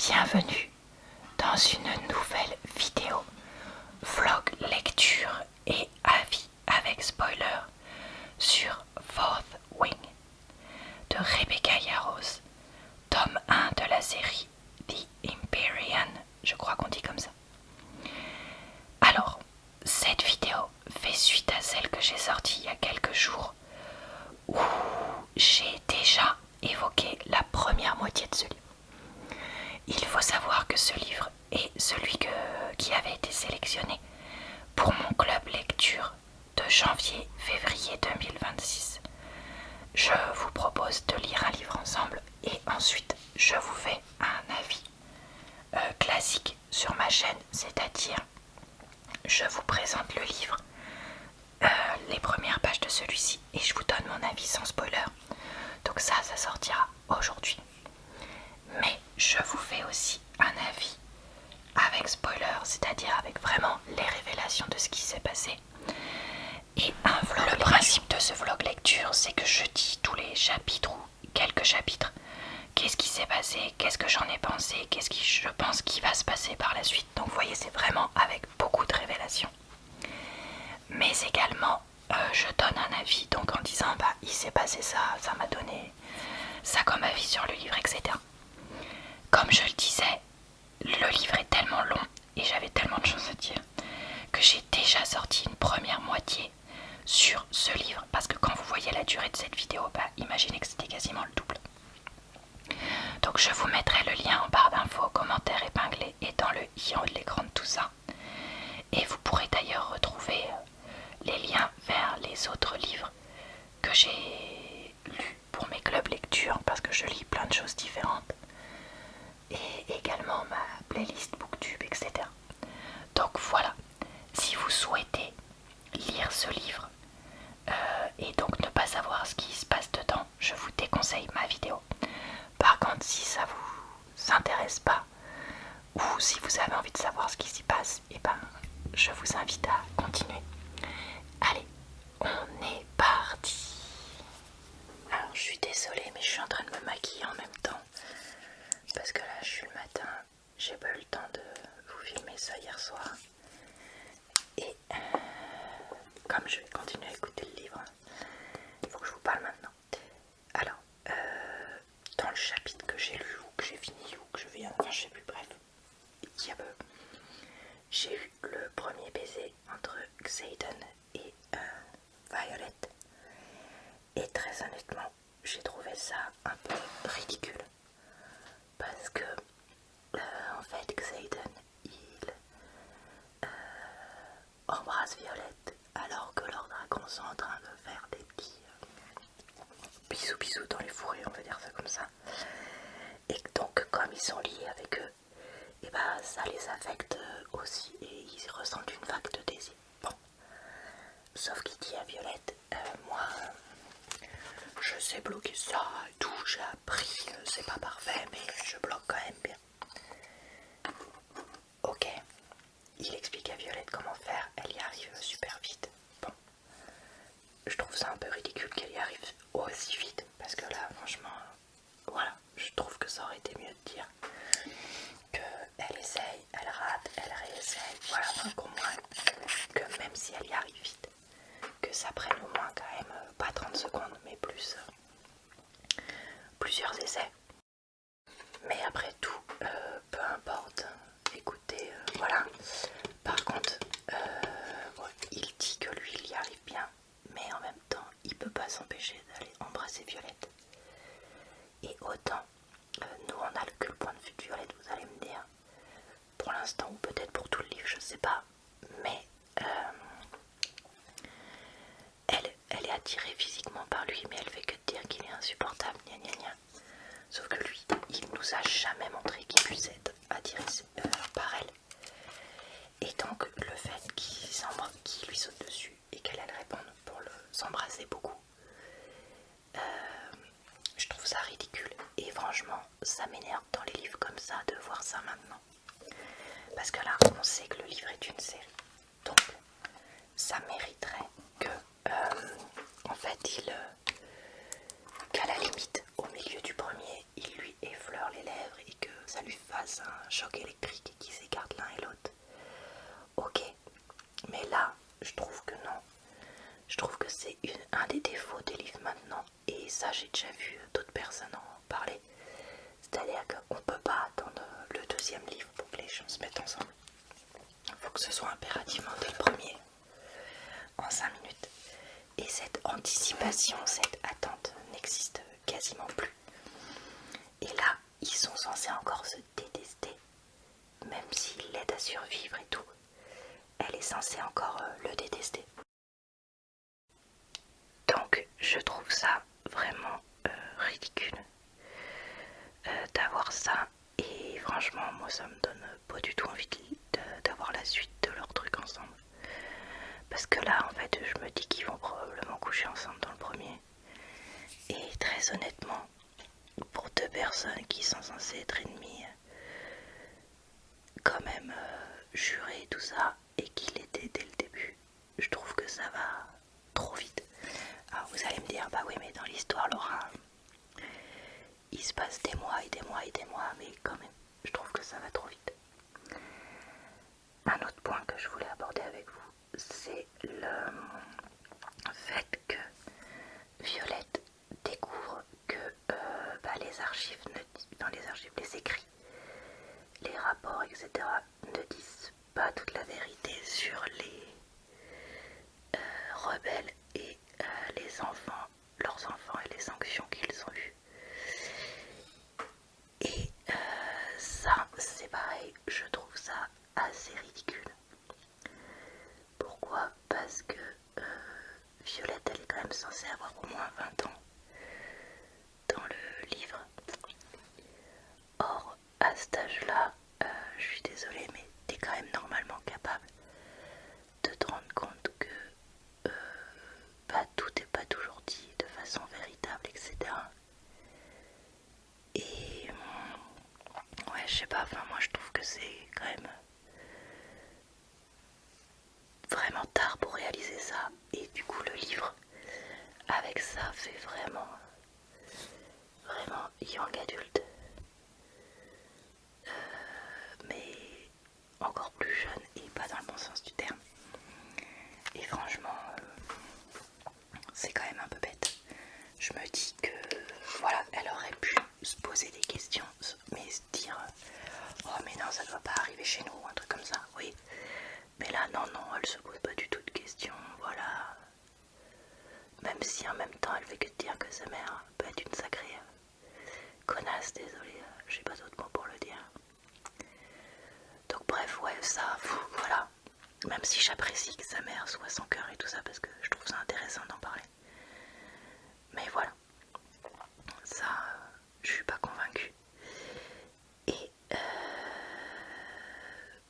Bienvenue dans une nouvelle vidéo vlog lecture et avis avec spoiler sur Fourth Wing de Rebecca Yarros, tome 1 de la série The Empyrean, je crois qu'on dit comme ça. Alors, cette vidéo fait suite à celle que j'ai sortie il y a quelques jours où j'ai déjà évoqué la première moitié de ce livre. Il faut savoir que ce livre est celui qui avait été sélectionné pour mon club lecture de janvier-février 2026. Je vous propose de lire un livre ensemble et ensuite je vous fais un avis classique sur ma chaîne, c'est-à-dire je vous présente le livre, les premières pages de celui-ci et je vous donne mon avis sans spoiler. Donc ça sortira aujourd'hui. Mais je vous fais aussi un avis avec spoiler, c'est-à-dire avec vraiment les révélations de ce qui s'est passé. Et un vlog. Le principe de ce vlog lecture, c'est que je dis tous les chapitres ou quelques chapitres. Qu'est-ce qui s'est passé, qu'est-ce que j'en ai pensé, qu'est-ce que je pense qui va se passer par la suite. Donc vous voyez, c'est vraiment avec beaucoup de révélations. Mais également, je donne un avis, donc en disant, il s'est passé ça, ça m'a donné ça comme avis sur le livre, etc. Comme je le disais, le livre est tellement long et j'avais tellement de choses à dire que j'ai déjà sorti une première moitié sur ce livre, parce que quand vous voyez la durée de cette vidéo, imaginez que c'était quasiment le double. Donc je vous mettrai le lien en barre d'infos, commentaire épinglé et dans le i en haut de l'écran de tout ça. Et vous pourrez d'ailleurs retrouver les liens vers les autres livres que j'ai lus pour mes clubs lecture, parce que je lis plein de choses différentes. Et également ma playlist Booktube, etc. Donc voilà, si vous souhaitez lire ce livre et donc ne pas savoir ce qui se passe dedans, je vous déconseille ma vidéo. Par contre, si ça vous intéresse pas ou si vous avez envie de savoir ce qui s'y passe, je vous invite à continuer. Allez, on est parti. Alors je suis désolée, mais je suis en train de me maquiller en même temps parce que là je suis le matin, j'ai pas eu le temps de vous filmer ça hier soir. Et comme je vais continuer à écouter le livre, il faut que je vous parle maintenant. Alors, dans le chapitre que j'ai lu ou que j'ai fini ou que je viens, enfin je sais plus, bref, j'ai eu le premier baiser entre Xaden et Violet. Et très honnêtement, j'ai trouvé ça un peu ridicule. Parce que, en fait, Xaden, il embrasse Violette alors que leurs dragons sont en train de faire des petits bisous bisous dans les fourrés, on va dire ça comme ça. Et donc, comme ils sont liés avec eux, et ça les affecte aussi et ils ressentent une vague de désir. Bon, sauf qu'il dit à Violette, moi je sais bloquer ça et tout, j'ai appris, c'est pas parfait mais je bloque quand même bien. Ok, il explique à Violette comment faire, elle y arrive super vite. Bon, je trouve ça un peu ridicule qu'elle y arrive aussi vite, parce que là franchement, voilà, je trouve que ça aurait été mieux de dire qu'elle essaye, elle rate, elle réessaye, voilà, donc au moins que même si elle y arrive vite, que ça prenne au moins quand même pas 30 secondes mais plus plusieurs essais. Mais après tout, peu importe, écoutez, voilà. Par contre, il dit que lui il y arrive bien, mais en même temps il peut pas s'empêcher d'aller embrasser Violette. Et autant, nous on a que le point de vue de Violette, vous allez me dire, pour l'instant ou peut-être pour tout le livre, je sais pas, mais elle est attirée physiquement par lui, mais elle fait que dire qu'il est insupportable, gna gna gna. Sauf que lui, il nous a jamais montré qu'il puisse être attiré par elle. Et donc le fait qu'il lui saute dessus et qu'elle réponde pour s'embrasser beaucoup, je trouve ça ridicule. Et franchement, ça m'énerve dans les livres comme ça de voir ça maintenant. Parce que là, on sait que le livre est une série. Donc, ça mériterait que, en fait, qu'à la limite, au milieu du premier, il lui effleure les lèvres et que ça lui fasse un choc électrique et qu'ils s'écartent l'un et l'autre. Ok, mais là, je trouve que non. Je trouve que c'est un des défauts des livres maintenant. Et ça, j'ai déjà vu d'autres personnes en parler. C'est-à-dire qu'on ne peut pas attendre le deuxième livre pour que les gens se mettent ensemble. Il faut que ce soit impérativement dès le premier, en 5 minutes. Et cette anticipation, cette attente n'existe quasiment plus. Et là, ils sont censés encore se détester, même s'il l'aide à survivre et tout. Elle est censée encore le détester. Donc je trouve ça vraiment ridicule d'avoir ça. Et franchement, moi ça me donne pas du tout envie d'avoir la suite de leur truc ensemble. Parce que là, en fait, je me dis qu'ils vont probablement coucher ensemble dans le premier. Et très honnêtement, pour deux personnes qui sont censées être ennemies, quand même jurées tout ça, et qui l'étaient dès le début, je trouve que ça va trop vite. Alors vous allez me dire, bah oui, mais dans l'histoire, Laura, il se passe des mois et des mois et des mois, mais quand même, je trouve que ça va trop vite. Un autre point que je voulais aborder avec vous, c'est le fait que Violette découvre que les archives, dans les archives, les écrits, les rapports, etc. ne disent pas toute la vérité sur les rebelles et les enfants, leurs enfants et les sanctions qu'ils ont eues. Et ça, c'est pareil, je trouve ça assez ridicule. Pourquoi? Parce que Violette, elle est quand même censée avoir au moins 20 ans dans le livre. Or, à cet âge-là, je suis désolée, mais t'es quand même normalement capable de te rendre compte que tout n'est pas toujours dit de façon véritable, etc. Et ouais, je sais pas, enfin moi je trouve que c'est quand même vraiment tard pour réaliser ça. Et du coup le livre avec ça fait vraiment young adulte, mais encore plus jeune et pas dans le bon sens du terme. Et franchement c'est quand même un peu bête. Je me dis que voilà, elle aurait pu se poser des questions, mais se dire oh mais non, ça doit pas arriver chez nous, un truc comme ça, oui. Mais là non, elle se pose pas du tout de questions, voilà. Même si en même temps elle fait que dire que sa mère peut être une sacrée connasse, désolée, j'ai pas d'autre mot pour le dire. Donc bref, ouais, ça, voilà. Même si j'apprécie que sa mère soit sans cœur et tout ça, parce que je trouve ça intéressant d'en parler. Mais voilà, ça, je suis pas convaincue. Et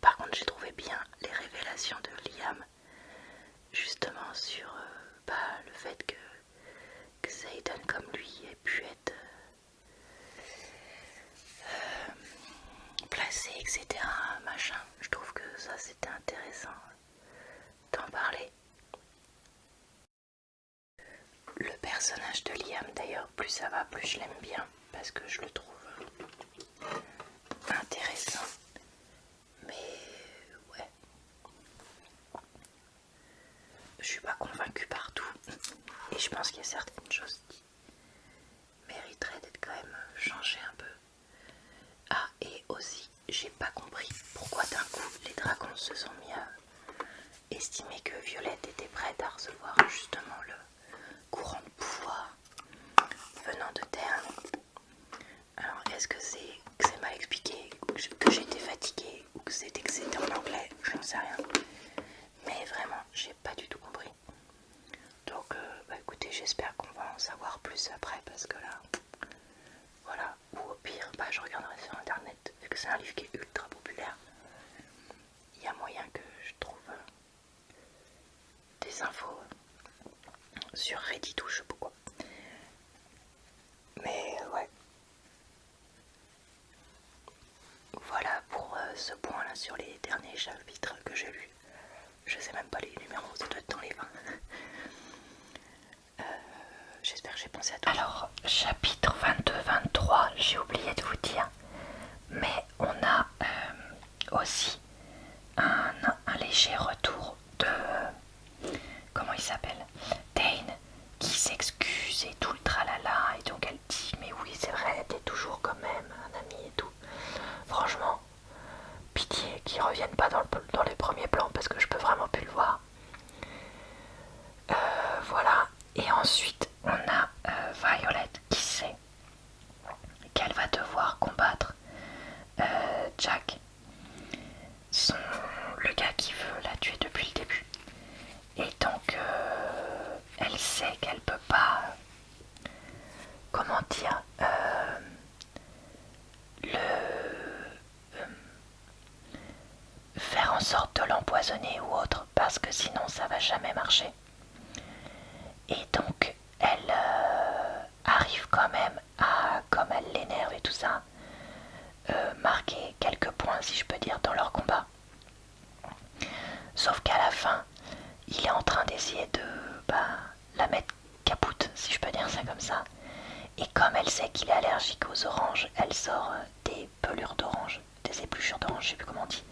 par contre, j'ai trouvé bien les révélations de Liam, justement sur le fait que Xaden, comme lui, ait pu être placé, etc. Machin. Je trouve que ça, c'était intéressant d'en parler. Le personnage de Liam, d'ailleurs, plus ça va, plus je l'aime bien, parce que je le trouve intéressant. Mais ouais, je suis pas convaincue par tout. Et je pense qu'il y a certaines choses qui mériteraient d'être quand même changées un peu. Ah, et aussi, j'ai pas compris pourquoi d'un coup les dragons se sont mis à estimer que Violette était prête à recevoir justement le courant de pouvoir venant de Terre. Alors, est-ce que c'est mal expliqué, que j'étais fatiguée, ou que c'était en anglais, je ne sais rien. Mais vraiment, j'ai pas du tout compris. Donc, écoutez, j'espère qu'on va en savoir plus après, parce que là, voilà. Ou au pire, je regarderai sur internet, vu que c'est un livre qui est ultra populaire. Il y a moyen que je trouve des infos sur Reddit ou je sais pas quoi. Mais ouais. Voilà pour ce point là sur les derniers chapitres que j'ai lus. Je sais même pas les numéros, ça doit être dans les 20. J'espère que j'ai pensé à tout. Alors, chapitre 22-23, j'ai oublié de vous dire, mais on a empoisonner ou autre, parce que sinon ça va jamais marcher. Et donc elle arrive quand même à, comme elle l'énerve et tout ça, marquer quelques points, si je peux dire, dans leur combat. Sauf qu'à la fin, il est en train d'essayer de la mettre capoute, si je peux dire ça comme ça. Et comme elle sait qu'il est allergique aux oranges, elle sort des pelures d'orange, des épluchures d'orange, je sais plus comment on dit,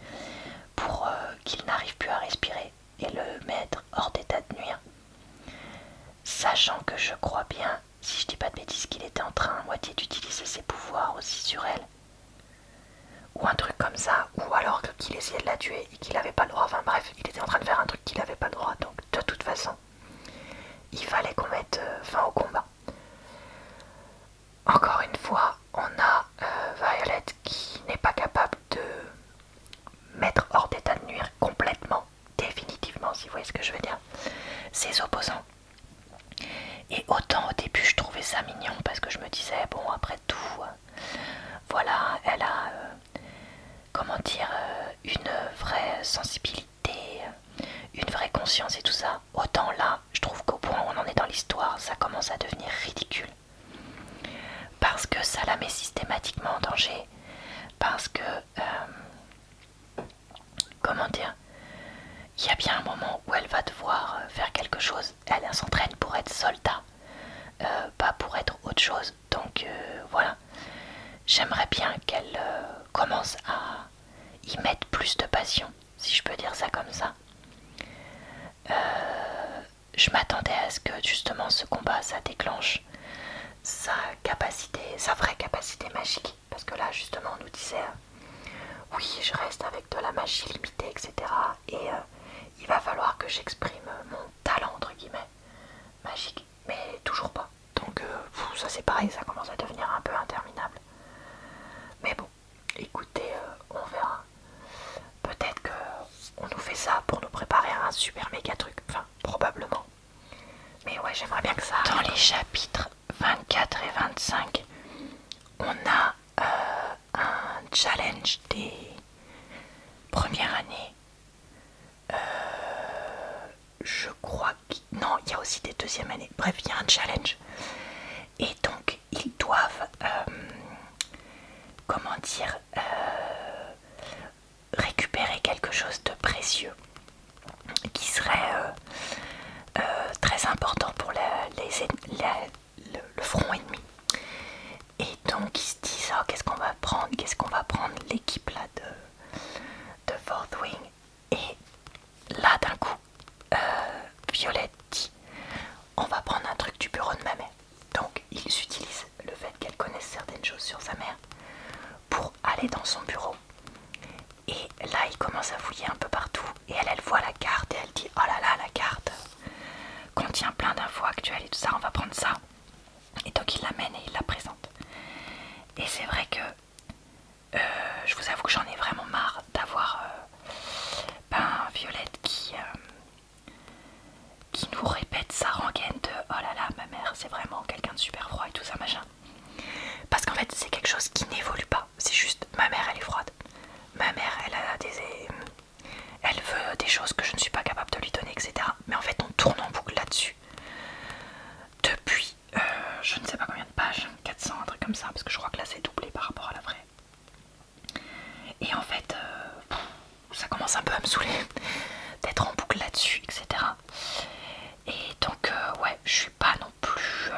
pour qu'il n'arrive plus à respirer et le mettre hors d'état de nuire. Sachant que je crois bien, si je dis pas de bêtises, qu'il était en train à moitié d'utiliser ses pouvoirs aussi sur elle. Ou un truc comme ça, ou alors qu'il essayait de la tuer et qu'il n'avait pas le droit. Enfin bref, il était en train de faire un truc qu'il n'avait pas le droit. Donc de toute façon, il fallait qu'on mette fin au combat. Encore une fois, on a Violet qui n'est pas capable de mettre hors d'état de nuire complètement, définitivement, si vous voyez ce que je veux dire, ses opposants. Et autant au début je trouvais ça mignon parce que je me disais, bon après tout, voilà, elle a, comment dire, une vraie sensibilité, une vraie conscience et tout ça. Autant là, je trouve qu'au point où on en est dans l'histoire, ça commence à devenir ridicule. Parce que ça la met systématiquement en danger. Parce que, comment dire, il y a bien un moment où elle va devoir faire quelque chose. Elle s'entraîne pour être soldat, pas pour être autre chose. Donc voilà, j'aimerais bien qu'elle commence à y mettre plus de passion, si je peux dire ça comme ça. Je m'attendais à ce que justement ce combat, ça déclenche sa capacité, sa vraie capacité magique. Parce que là justement on nous disait, oui je reste avec de la magie limitée, etc. Et il va falloir que j'exprime mon talent entre guillemets magique, mais toujours pas. Donc ça c'est pareil, ça commence à devenir un peu interminable. Mais bon, écoutez, on verra. Peut-être qu'on nous fait ça pour nous préparer à un super méga truc, enfin probablement. Mais ouais, j'aimerais bien que ça arrive. Dans les chapitres 24 et 25, on a un challenge des premières années. Je crois que... Non, il y a aussi des deuxièmes années. Bref, il y a un challenge. Et donc, ils doivent... comment dire, récupérer quelque chose de précieux qui serait très important pour le front ennemi. Et donc ils se disent, oh, qu'est-ce qu'on va prendre l'équipe là de Fourth Wing. Et là d'un coup Violette dit, on va prendre un truc du bureau de ma mère. Donc ils utilisent le fait qu'elle connaisse certaines choses sur sa mère pour aller dans son bureau. Et là il commence à fouiller un peu partout. Et elle voit la carte et elle dit, oh là là, la carte contient plein d'infos actuelles et tout ça, on va prendre ça. Et donc il l'amène et il la présente. Et c'est vrai que je vous avoue que j'en ai vraiment marre d'avoir Violette qui nous répète sa rengaine de oh là là, ma mère c'est vraiment quelqu'un de super froid et tout ça machin. Parce qu'en fait c'est quelque chose qui n'évolue pas. C'est juste ma mère elle est froide. Ma mère elle veut des choses que je ne suis pas capable de lui donner, etc. Mais en fait on tourne en boucle là-dessus. Depuis je ne sais pas combien de pages, 400, un truc comme ça, parce que je crois que là c'est doublé par rapport à la vraie. Et en fait ça commence un peu à me saouler d'être en boucle là-dessus, etc. Et donc ouais, je suis pas non plus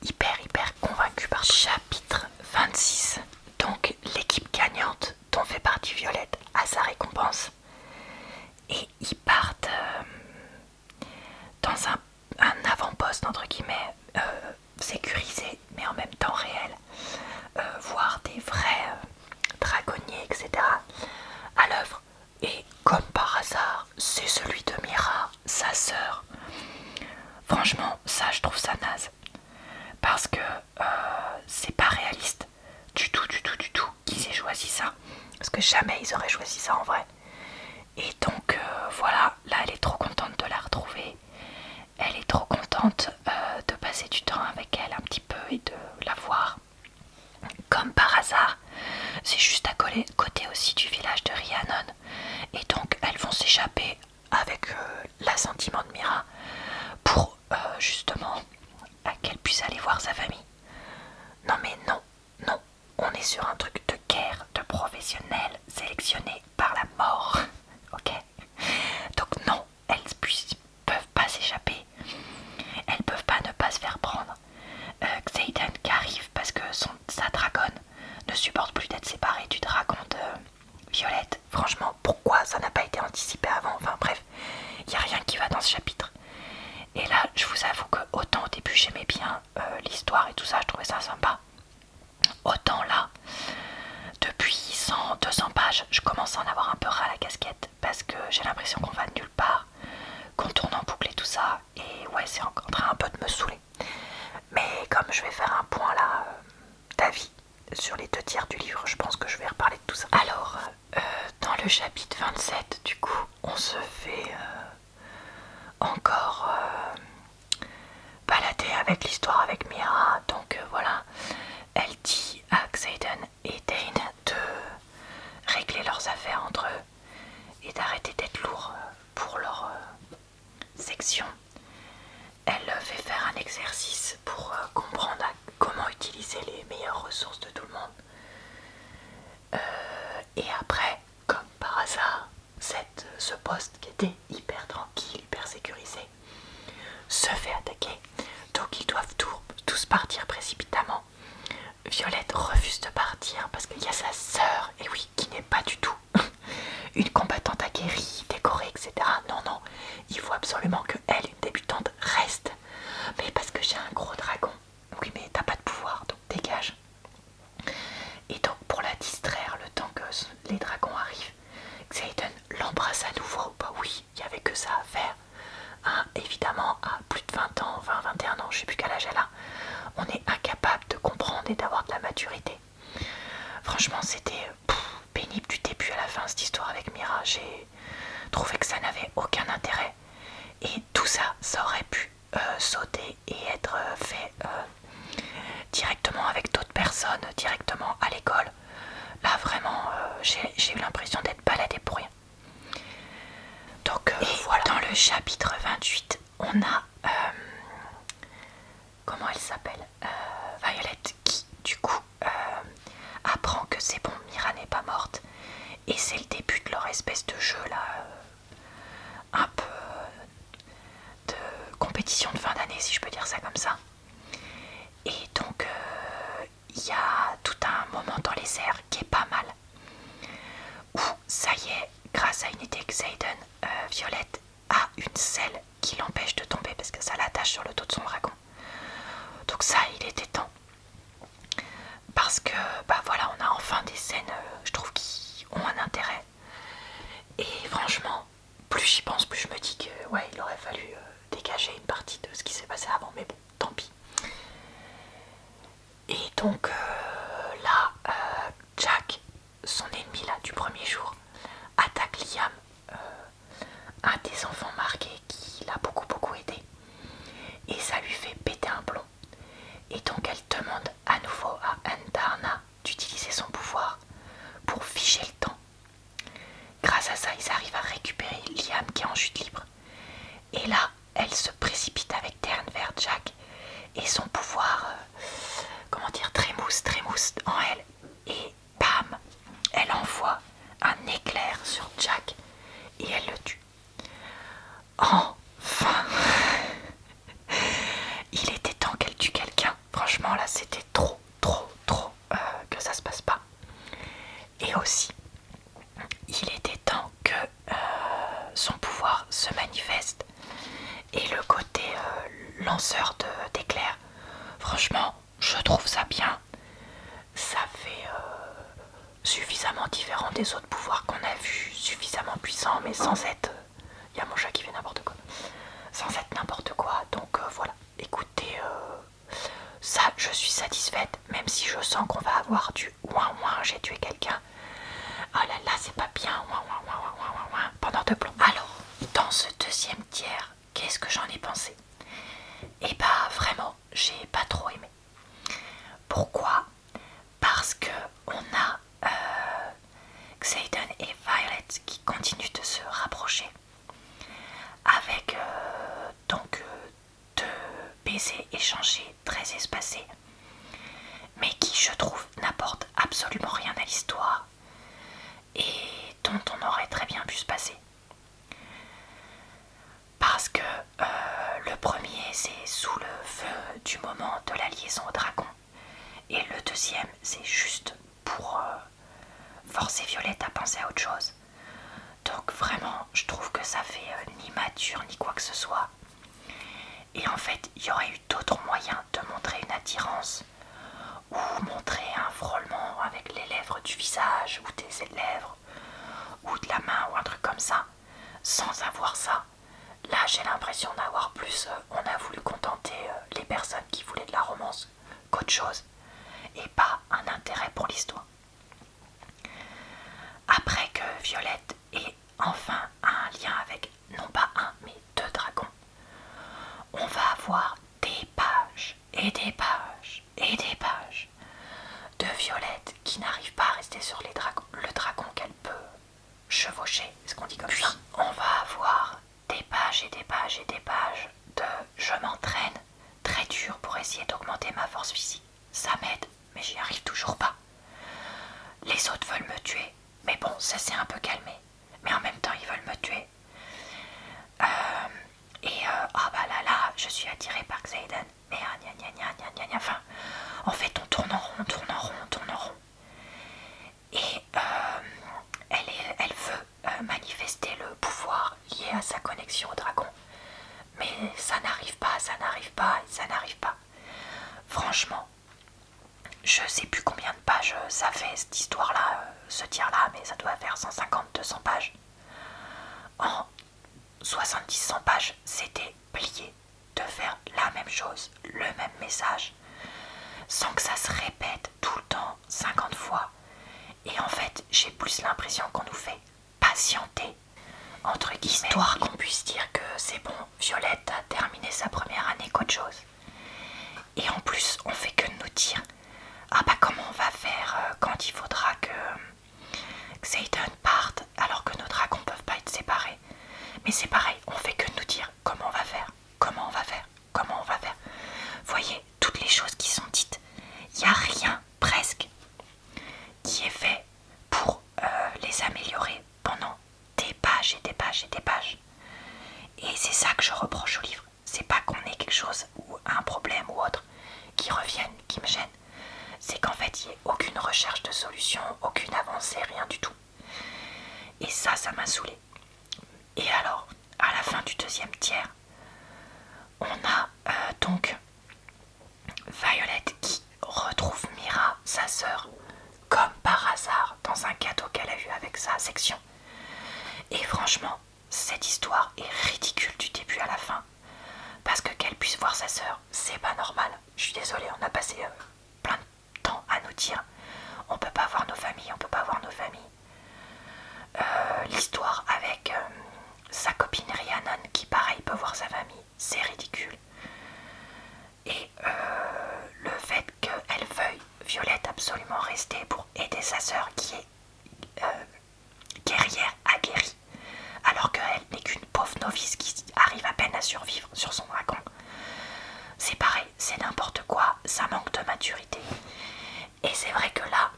hyper convaincue par chapitre 26. Donc l'équipe gagnante dont fait partie Violette a sa récompense. Et ils partent dans un avant-poste entre guillemets sécurisé mais en même temps réel, voir des vrais dragonniers, etc. à l'œuvre. Et comme par hasard, c'est celui de Mira, sa sœur. Franchement, ça je trouve ça naze. Parce que c'est pas réaliste du tout qu'ils aient choisi ça. Parce que jamais ils auraient choisi ça en vrai. Et donc voilà, là elle est trop contente de la retrouver. Elle est trop contente de passer du temps avec elle un petit peu et de la voir. Comme par hasard, c'est juste à côté aussi du village de Rhiannon. Et donc elles vont s'échapper avec l'assentiment de Mira pour justement qu'elle puisse aller voir sa famille. Non mais non, non, on est sur un truc de guerre de professionnels sélectionnés par la mort, ok? Donc non, elles peuvent pas s'échapper, elles peuvent pas ne pas se faire prendre. Xaden qui arrive parce que sa dragonne ne supporte plus d'être séparée du dragon de Violette. Franchement, pourquoi ça n'a pas été anticipé avant? Enfin bref, il n'y a rien qui va dans ce chapitre. Et là, je vous avoue que autant au début j'aimais bien l'histoire et tout ça, je trouvais ça sympa. Autant là, depuis 100-200 pages, je commence à en avoir un peu ras la casquette parce que j'ai l'impression qu'on va de nulle part, qu'on tourne en boucle et tout ça. Et ouais, c'est en train un peu de me saouler. Mais comme je vais faire un point là d'avis sur les 2 tiers du livre, je pense que je vais reparler de tout ça. Alors, dans le chapitre 27, du coup, on se fait encore balader avec l'histoire avec Mira. Donc voilà, elle dit à Xaden et Dane de régler leurs affaires entre eux et d'arrêter d'être lourds pour leur section. Elle fait faire un exercice pour comprendre comment utiliser les meilleures ressources de tout le monde. Et après, comme par hasard, ce poste qui était hyper tranquille, hyper sécurisé, se fait attaquer. Donc ils doivent tous partir précipitamment. Violette refuse de partir parce qu'il y a sa sœur, et oui, qui n'est pas du tout une combattante aguerrie, décorée, etc. Non, non, il faut absolument que elle, une débutante, reste. Mais parce que j'ai un gros dragon. Oui, mais t'as pas de pouvoir, donc dégage. Et donc pour la distraire, le temps que les dragons arrivent, Xaden l'embrasse à nouveau. Bah oui, il n'y avait que ça à faire. Hein, évidemment, à plus de 20 ans, 20-21 ans, je sais plus quel âge elle a, on est incapable de comprendre et d'avoir de la maturité. Franchement, c'était pénible du début à la fin cette histoire avec Mira. J'ai trouvé que ça n'avait aucun intérêt. Et tout ça, ça aurait pu sauter et être fait directement avec d'autres personnes, directement à l'école. Là, vraiment, j'ai eu l'impression d'être baladée pour rien. Donc voilà. Dans le chapitre 28, on a comment elle s'appelle, Violette, qui du coup apprend que c'est bon, Mira n'est pas morte, et c'est le début de leur espèce de jeu là, un peu de compétition de fin d'année, si je peux dire ça comme ça. Et donc il y a tout un moment dans les airs qui est pas mal, où ça y est, grâce à une idée Xaden, Violette a une selle qui l'empêche de tomber parce que ça l'attache sur le dos de son dragon. Donc ça, il était temps. Parce que, bah voilà, on a enfin des scènes, je trouve, qui ont un intérêt. Et franchement, plus j'y pense, plus je me dis que, ouais, il aurait fallu dégager une partie de ce qui s'est passé avant. Mais bon, tant pis. Et donc, là, Jack, son ennemi là du premier jour, attaque Liam, un des enfants marqués qui l'a beaucoup aidé. Et ça lui fait péter un plomb. Et donc elle demande à nouveau à Andarna d'utiliser son pouvoir pour figer le temps. Grâce à ça, ils arrivent à récupérer Liam qui est en chute libre. Et là, elle se précipite avec Tern vers Jack. Et son pouvoir, comment dire, trémousse en elle. Et bam, elle envoie un éclair sur Jack et elle le tue. Enfin, il était temps qu'elle tue quelqu'un. Franchement, là, c'était trop que ça se passe pas. Et aussi, il était temps que son pouvoir se manifeste. Et le côté lanceur d'éclairs, franchement, je trouve ça bien. Ça fait suffisamment différent des autres pouvoirs qu'on a vus, suffisamment puissant, mais sans être... Il y a mon chat qui fait n'importe quoi. Sans être n'importe quoi, donc voilà. Écoutez, ça, je suis satisfaite, même si je sens qu'on va avoir du ouin ouin, j'ai tué quelqu'un. Oh là là, c'est pas bien, ouin ouin ouin ouin ouin ouin, pendant 2 plombs. Alors, dans ce 2e tiers, qu'est-ce que j'en ai pensé? Et bah vraiment, j'ai pas trop aimé. Pourquoi? Parce que on a Xaden et Violet qui continuent absolument rien à l'histoire et dont on aurait très bien pu se passer. Parce que le premier, c'est sous le feu du moment de la liaison au dragon, et le deuxième, c'est juste pour forcer Violette à penser à autre chose. Donc vraiment, je trouve que ça fait ni mature ni quoi que ce soit. Et en fait, il y aurait eu d'autres moyens de montrer une attirance, ou montrer un frôlement avec les lèvres du visage, ou des lèvres, ou de la main, ou un truc comme ça, sans avoir ça. Là, j'ai l'impression d'avoir plus... on a voulu contenter les personnes qui voulaient de la romance qu'autre chose, et pas un intérêt pour l'histoire. Après que Violette ait enfin un lien avec, non pas un, mais deux dragons, on va avoir des pages, et des pages, et des pages de Violette qui n'arrive pas à rester sur le dragon qu'elle peut chevaucher, est-ce qu'on dit comme ça? On va avoir des pages et des pages et des pages de je m'entraîne très dur pour essayer d'augmenter ma force physique. Ça m'aide, mais j'y arrive toujours pas. Les autres veulent me tuer, mais bon, ça s'est un peu calmé. Mais en même temps, ils veulent me tuer. Ah bah là, je suis attirée par Xaden. Mais gna gna gna gna gna gna. Enfin, en fait, on tourne en rond, on tourne en rond, on tourne en rond. Et elle veut manifester le pouvoir lié à sa connexion au dragon. Mais ça n'arrive pas, ça n'arrive pas, ça n'arrive pas. Franchement, je sais plus combien de pages ça fait cette histoire-là, ce tir-là, mais ça doit faire 150-200 pages. En 70-100 pages, c'était plié de faire la même chose, le même message, sans que ça se répète tout le temps, 50 fois. Et en fait, j'ai plus l'impression qu'on nous fait patienter, entre guillemets, histoire qu'on puisse dire que c'est bon, Violette a terminé sa première année qu'autre chose. Et en plus, on fait que nous dire, ah bah comment on va faire quand il faudra que Xaden parte alors que nos dragons peuvent pas être séparés. Mais c'est pareil, on fait que nous dire comment on va faire, comment on va faire, comment on va faire. Voyez, toutes les choses qui sont dites, il n'y a rien presque qui est fait pour les améliorer pendant des pages et des pages et des pages. Et c'est ça que je reproche au livre. C'est pas qu'on ait quelque chose ou un problème ou autre qui revienne, qui me gêne. C'est qu'en fait, il n'y ait aucune recherche de solution, aucune avancée, rien du tout. Et ça m'a saoulée. Et alors, à la fin du deuxième tiers, on a donc Violette qui retrouve Mira, sa sœur, comme par hasard, dans un cadeau qu'elle a eu avec sa section. Et franchement, cette histoire est ridicule du début à la fin. Parce que qu'elle puisse voir sa sœur, c'est pas normal. Je suis désolée, on a passé plein de temps à nous dire on peut pas voir nos familles, on peut pas voir nos familles. L'histoire avec sa copine Rhiannon qui pareil peut voir sa famille, c'est ridicule. Et le fait qu'elle veuille, Violette, absolument rester pour aider sa sœur qui est guerrière aguerrie, alors qu'elle n'est qu'une pauvre novice qui arrive à peine à survivre sur son dragon. C'est pareil, c'est n'importe quoi, ça manque de maturité. Et c'est vrai que là,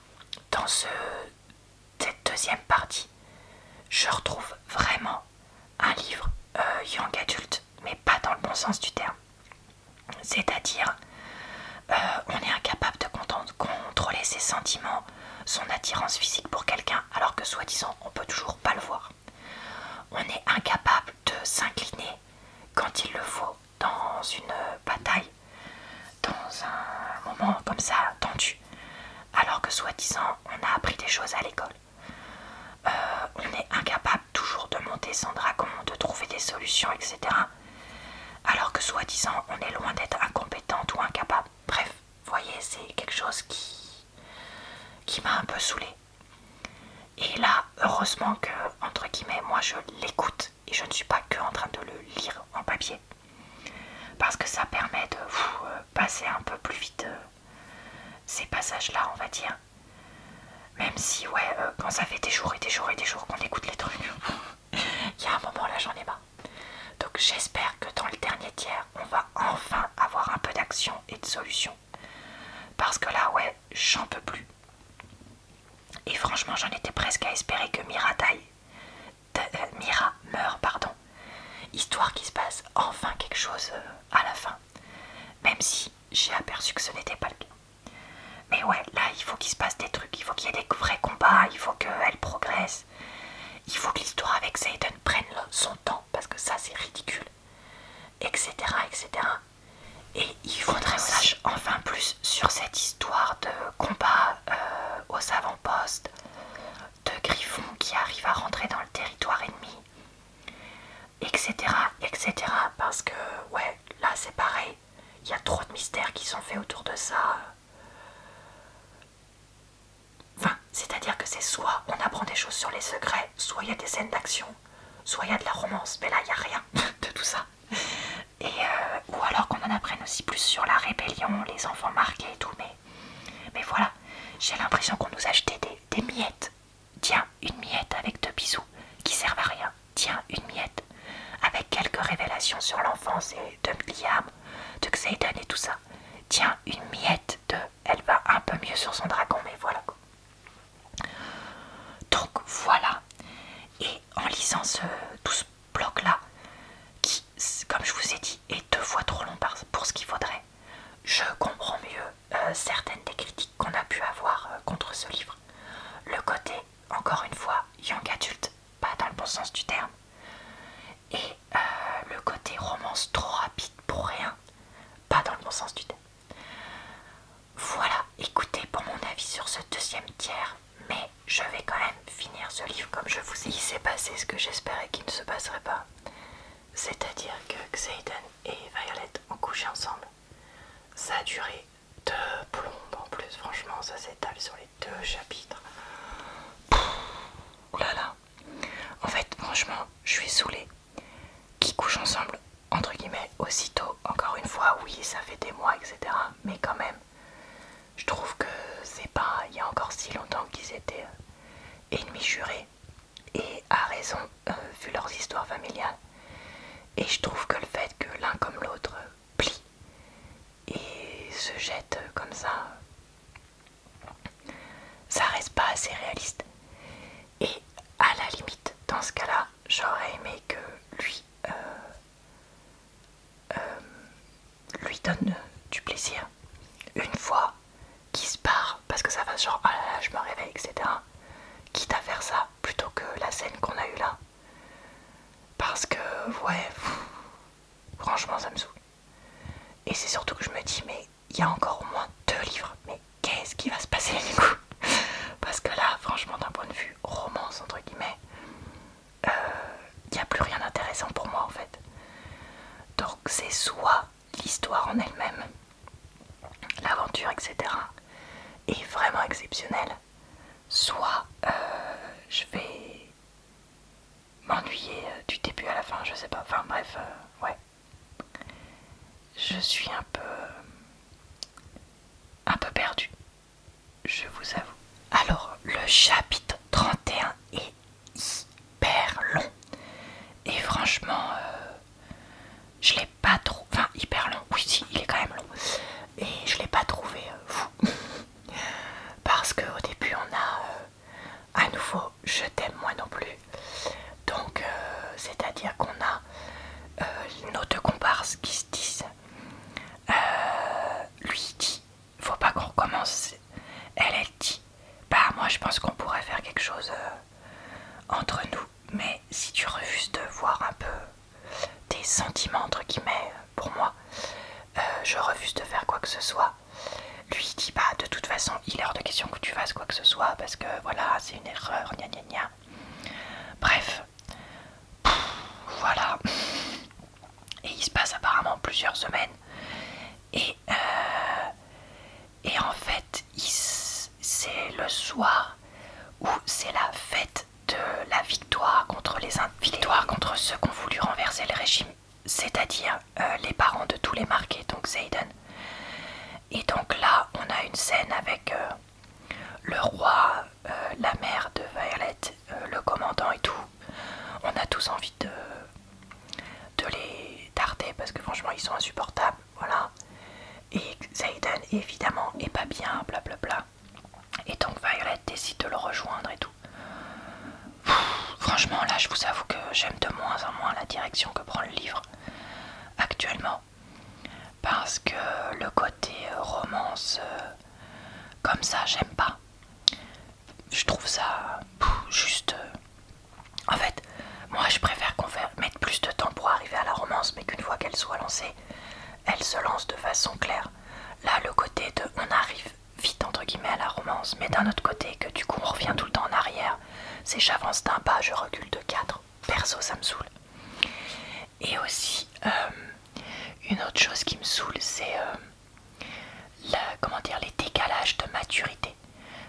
dans cette deuxième partie, je retrouve vraiment un livre young adulte, mais pas dans le bon sens du terme. C'est-à-dire, on est incapable de contrôler ses sentiments, son attirance physique pour quelqu'un, alors que soi-disant, on peut toujours pas le voir. On est incapable de s'incliner quand il le faut dans une bataille, dans un moment comme ça tendu, alors que soi-disant, on a appris des choses à l'école. On est incapable toujours de monter son dragon, de trouver des solutions, etc. Alors que soi-disant, on est loin d'être incompétente ou incapable. Bref, vous voyez, c'est quelque chose qui m'a un peu saoulée. Et là, heureusement que, entre guillemets, moi je l'écoute et je ne suis pas que en train de le lire en papier. Parce que ça permet de passer un peu plus vite ces passages-là, on va dire. Même si, ouais, quand ça fait des jours et des jours et des jours qu'on écoute les trucs, il y a un moment là, j'en ai marre. Donc j'espère que dans le dernier tiers, on va enfin avoir un peu d'action et de solution. Parce que là, ouais, j'en peux plus. franchement j'en étais presque à espérer que Mira meurt, pardon, histoire qu'il se passe enfin quelque chose à la fin, même si j'ai aperçu que ce n'était pas le cas. Mais ouais, là il faut qu'il se passe des trucs, il faut qu'il y ait des vrais combats, il faut qu'elle progresse, il faut que l'histoire avec Xaden prenne son temps, parce que ça c'est ridicule, etc. etc. Et il faudrait qu'on sache enfin plus sur cette histoire de combat aux avant-postes, de griffons qui arrivent à rentrer dans le territoire ennemi, etc. etc. Parce que ouais, là c'est pareil, il y a trop de mystères qui sont faits autour de ça. Enfin, c'est-à-dire que c'est soit on apprend des choses sur les secrets, soit il y a des scènes d'action, soit il y a de la romance, mais là il n'y a rien de tout ça. Et ou alors qu'on en apprenne aussi plus sur la rébellion, les enfants marqués et tout, mais voilà, j'ai l'impression qu'on nous a jeté des miettes. Tiens, une miette avec 2 bisous qui servent à rien. Tiens, une miette avec quelques révélations sur l'enfance et de Liam, de Xaden et tout ça. Tiens, une miette de elle va un peu mieux sur son dragon, mais voilà quoi. Donc voilà, et en lisant tout ce bloc là, qui, comme je vous ai dit, est 2 fois trop long pour ce qu'il faudrait, je comprends mieux certaines des critiques qu'on a pu avoir contre ce livre. Le côté, encore une fois, young adulte, pas dans le bon sens du terme, et le côté romance trop rapide pour rien, pas dans le bon sens du terme. Voilà, écoutez pour mon avis sur ce 2e tiers, mais je vais quand même finir ce livre comme je vous ai dit. Il s'est passé ce que j'espérais qu'il ne se passerait pas, c'est-à-dire que Xaden et Violet ont couché ensemble. Ça a duré 2 plombes en plus, franchement ça s'étale sur les 2 chapitres. Oulala. En fait, franchement, je suis saoulée qu'ils couchent ensemble, entre guillemets, aussitôt. Encore une fois, oui, ça fait des mois, etc. Mais quand même, je trouve que c'est pas il y a encore si longtemps qu'ils étaient ennemis jurés. Et à raison, vu leurs histoires familiales. Et je trouve que le fait que l'un comme l'autre plie et se jette comme ça reste pas assez réaliste. Et à la limite, dans ce cas-là, j'aurais aimé que lui donne du plaisir une fois qu'il se barre, parce que ça fasse genre ah là là, je me réveille, etc. Quitte à faire ça plutôt que la scène qu'on a eue là. Parce que ouais, franchement ça me saoule. Et c'est surtout que je me dis mais il y a encore au moins 2 livres, mais qu'est-ce qui va se passer du coup? Parce que là, franchement, d'un point de vue romance, entre guillemets, il n'y a plus rien d'intéressant pour moi en fait. Donc c'est soit l'histoire en elle-même, l'aventure, etc. est vraiment exceptionnelle, soit je vais m'ennuyer du début à la fin, je sais pas. Enfin bref, ouais. Je suis un peu perdue, je vous avoue. Alors, le chapitre 31 est hyper long. Et franchement, je l'ai pas trop... Enfin, hyper long, oui, si, il est quand même long. Et je l'ai pas trouvé fou. Parce qu'au début, on a à nouveau Je t'aime moi non plus. Donc, c'est-à-dire qu'on a nos 2 comparses qui se disent... lui dit, faut pas qu'on recommence. Elle dit, bah moi je pense qu'on pourrait faire quelque chose entre nous, mais si tu refuses de voir un peu tes sentiments entre guillemets pour moi, je refuse de faire quoi que ce soit. Lui dit bah de toute façon il est hors de question que tu fasses quoi que ce soit parce que voilà c'est une erreur, gna gna gna. Bref, voilà. Et il se passe apparemment plusieurs semaines et en fait c'est le soir où c'est la fête de la victoire contre ceux qui ont voulu renverser le régime, c'est-à-dire les parents de tous les marqués, donc Xaden. Et donc là, on a une scène avec le roi, la mère de Violet, le commandant et tout. On a tous envie de les tarder parce que franchement ils sont insupportables, voilà. Et Xaden évidemment est pas bien, blablabla. Et donc Violet décide de le rejoindre et je vous avoue que j'aime de moins en moins la direction que prend le livre actuellement. Parce que le côté romance, comme ça, j'aime pas. Je trouve ça juste... En fait, moi je préfère qu'on mette plus de temps pour arriver à la romance, mais qu'une fois qu'elle soit lancée, elle se lance de façon claire. Là, le côté de on arrive vite entre guillemets à la romance, mais d'un autre côté que du coup on revient tout le temps en arrière, c'est j'avance d'un pas, je recule de 4. Perso, ça me saoule. Et aussi, une autre chose qui me saoule, c'est les décalages de maturité.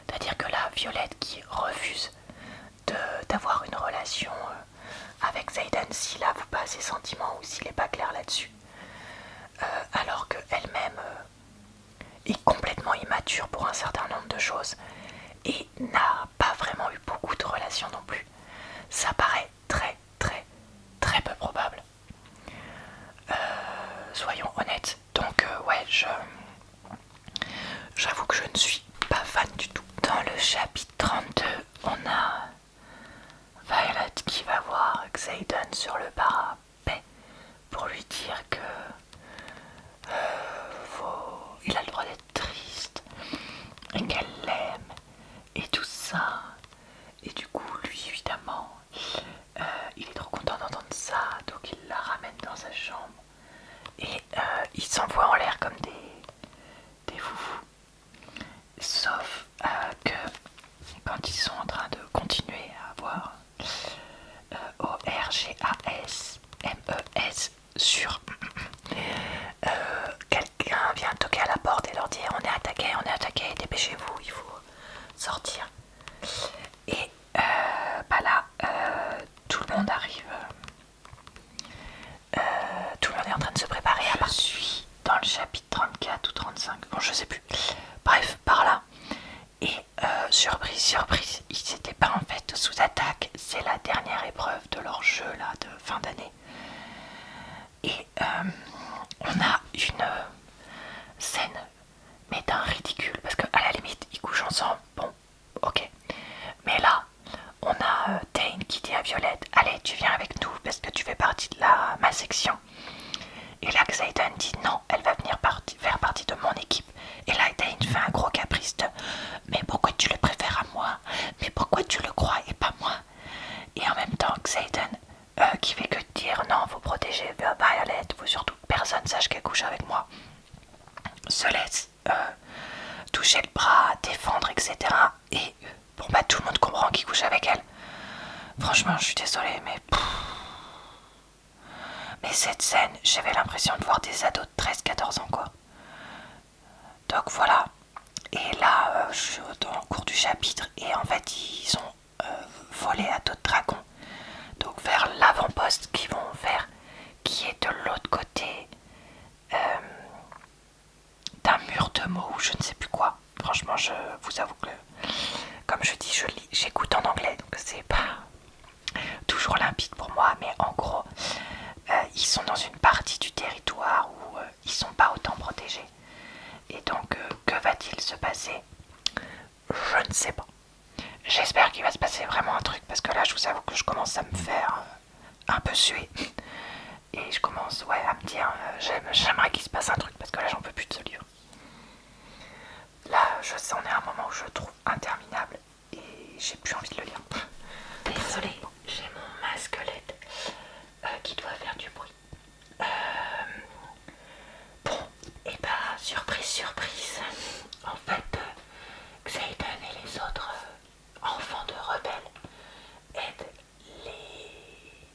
C'est-à-dire que là, Violette qui refuse d'avoir une relation avec Xaden s'il avoue pas ses sentiments ou s'il n'est pas clair là-dessus. Alors qu'elle-même est complètement immature pour un certain nombre de choses et n'a pas vraiment eu beaucoup de relations non plus. Ça paraît très très très peu probable. Soyons honnêtes. Donc ouais, j'avoue que je ne suis pas fan du tout. Dans le chapitre 32, on a Violet qui va voir Xaden sur le parapet pour lui dire que il a le droit d'être triste et qu'elle l'aime et tout ça. Et du coup, lui évidemment, il est trop content d'entendre ça, donc il la ramène dans sa chambre et il s'envoie en l'air comme des foufous. Sauf que quand ils sont en train de continuer à avoir ORGASMES sur quelqu'un vient toquer à la porte et leur dire on est attaqué, dépêchez-vous, il faut sortir. Et là, tout le monde arrive. Tout le monde est en train de se préparer à partir. Je suis dans le chapitre 34 ou 35, bon je sais plus. Bref, par là. Et surprise, ils n'étaient pas en fait sous attaque. C'est la dernière épreuve de leur jeu là de fin d'année. Et on a une scène, mais d'un ridicule, parce qu'à la limite ils couchent ensemble, bon, ok. Mais là, on a Dane qui dit à Violette, allez, tu viens avec nous parce que tu fais partie de ma section. Et là, Xaden dit non, elle va venir faire partie de mon équipe. Et là, Dane fait un gros caprice de mais pourquoi tu le préfères à moi? Mais pourquoi tu le crois et pas moi? Et en même temps, Xaden, qui fait que dire non, faut protéger Violet, faut surtout que personne sache qu'elle couche avec moi, se laisse toucher le bras, défendre, etc. Et bon, bah tout le monde comprend qu'il couche avec elle. Franchement, je suis désolée, mais cette scène, j'avais l'impression de voir des ados de 13-14 ans, quoi. Donc voilà. Et là, je suis dans le cours du chapitre et en fait, ils ont volé à d'autres dragons. Donc vers l'avant-poste qu'ils vont faire, qui est de l'autre côté d'un mur de mots ou je ne sais plus quoi. Franchement, je vous avoue que, comme je dis, j'écoute en anglais, donc c'est pas toujours limpide pour moi, mais en gros, ils sont dans une partie du territoire où ils sont pas autant protégés. Et donc, que va-t-il se passer? Je ne sais pas. J'espère qu'il va se passer vraiment un truc, parce que là, je vous avoue que je commence à me faire un peu suer. Et je commence à me dire, j'aimerais qu'il se passe un truc, parce que là, j'en peux plus de ce livre. Là, on est à un moment où je le trouve interminable, et j'ai plus envie de le lire. Désolée, j'ai mon masque LED qui doit faire du bruit. Bon, et bah, surprise, en fait, Xaden et les autres enfants de rebelles aident les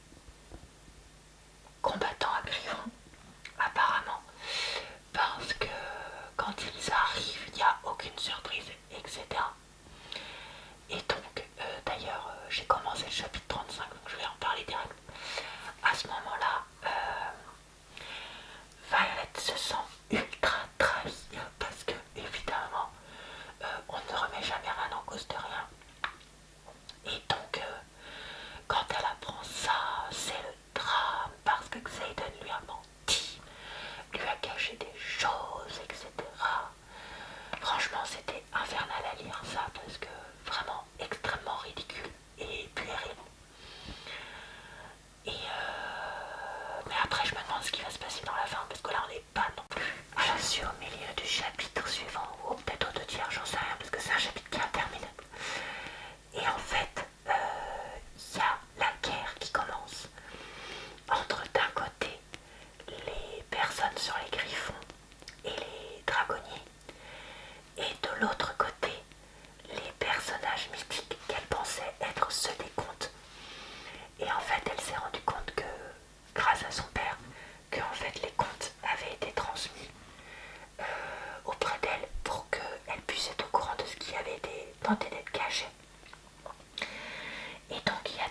combattants à griffon, apparemment, parce que quand ils arrivent, il n'y a aucune surprise, etc. Et donc,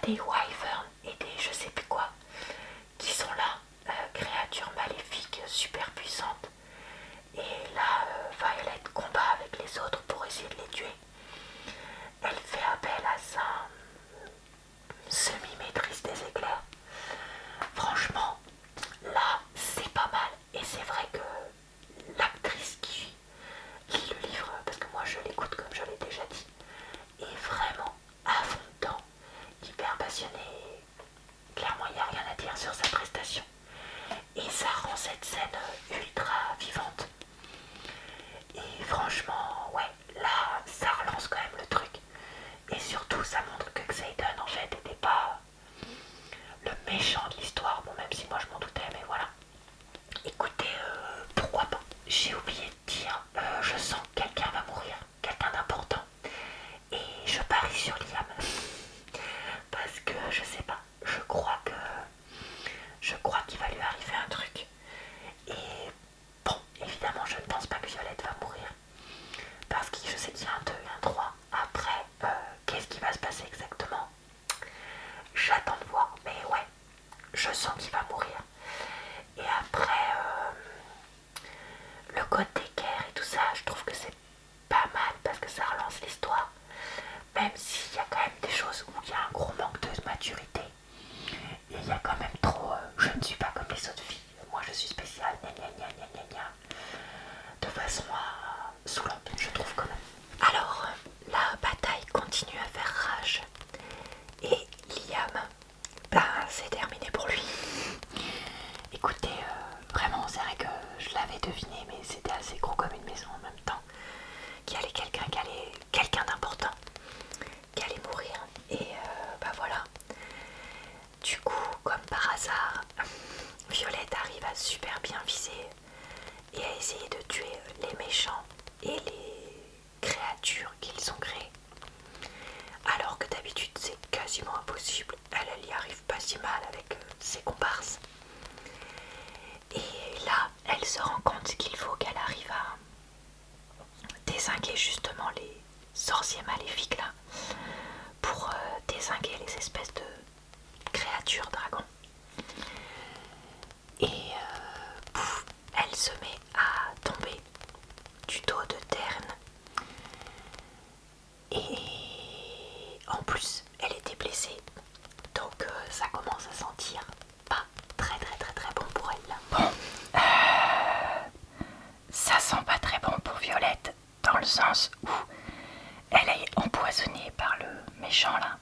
des wyverns et des je sais plus quoi qui sont là, créatures maléfiques super puissantes. Et là, Violet combat avec les autres pour essayer de les tuer. Elle fait appel à sa semi-maîtrise des éclairs. Franchement, là, c'est pas mal. Et c'est vrai que l'actrice qui lit le livre, parce que moi je l'écoute comme je l'ai déjà dit, est vraiment à fond dedans, hyper passionnée. Clairement, il n'y a rien à dire sur sa prestation. Et ça rend cette scène ultra vivante. Et franchement, ouais, là, ça relance quand même le truc. Et surtout, ça montre que Xaden, en fait, n'était pas le méchant de l'histoire. Bon, même si moi je m'en doutais, mais voilà. Écoutez, pourquoi pas. J'ai oublié de dire, je sens que quelqu'un va mourir, quelqu'un d'important. Et je parie sur Liam. Parce que, je sais pas, je crois qu'il va lui arriver un truc. Et bon, évidemment, je ne pense pas que Violette va mourir. Parce que je sais qu'il y a un 2 et un 3. Après, qu'est-ce qui va se passer exactement? J'attends de voir. Mais ouais, je sens qu'il va mourir. Et après, le code d'équerre et tout ça, je trouve que c'est pas mal parce que ça relance l'histoire. Même s'il y a quand même des choses où il y a un gros manque de maturité. Et il y a quand même trop, je ne suis pas comme les autres filles. Moi je suis spéciale, gna gna gna gna gna gna. De façon saoulante, je trouve quand même. Alors, la bataille continue à faire rage. Et Liam, ben c'est terminé pour lui. Écoutez, vraiment, c'est vrai que je l'avais deviné, mais c'était assez gros comme une maison en même temps. Qu'il y allait quelqu'un d'important qui allait mourir. Et bah voilà. Du coup, comme par hasard, Violette arrive à super bien viser et à essayer de tuer les méchants et les créatures qu'ils ont créées. Alors que d'habitude c'est quasiment impossible, elle y arrive pas si mal avec ses comparses. Et là, elle se rend compte qu'il faut qu'elle arrive à dézinguer justement les sorciers maléfiques là, pour dézinguer les espèces de créatures dragons. Et pouf, elle se met à tomber du dos de Terne. Et en plus, elle était blessée. Donc ça commence à sentir pas très très très très bon pour elle là. Bon, ça sent pas très bon pour Violette, dans le sens où elle est empoisonnée par le méchant là.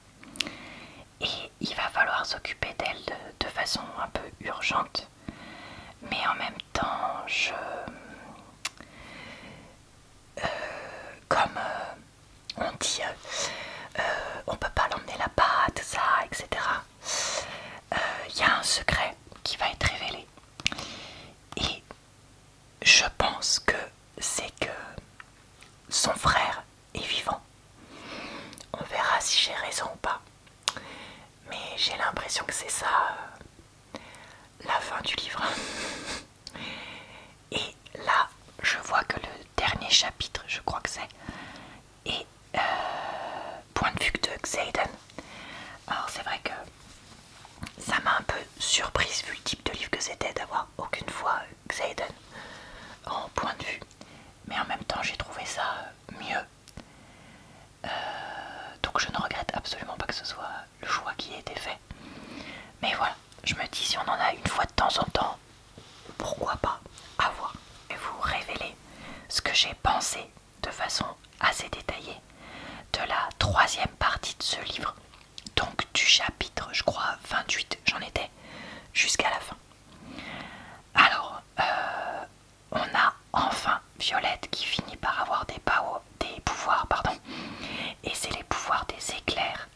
Et il va falloir s'occuper d'elle de façon un peu urgente. Mais en même temps, comme on dit, on peut pas l'emmener là-bas, tout ça, etc. Il y a un secret qui va être révélé. Et je pense que c'est que son frère est vivant. On verra si j'ai raison ou pas. Mais j'ai l'impression que c'est ça la fin du livre. Et là, je vois que le dernier chapitre, je crois que c'est, est point de vue de Xaden. Alors c'est vrai que ça m'a un peu surprise vu le type de livre que c'était d'avoir aucune fois Xaden en point de vue. Mais en même temps, j'ai trouvé ça mieux. Donc je ne regrette absolument pas que ce soit le choix qui ait été fait. Mais voilà, je me dis si on en a une fois de temps en temps, pourquoi pas, à voir. Je vais vous révéler ce que j'ai pensé de façon assez détaillée de la troisième partie de ce livre. Donc du chapitre, je crois, 28, j'en étais jusqu'à la fin. Alors, on a enfin Violette qui finit par avoir des pouvoirs, et c'est les pouvoirs des éclairs.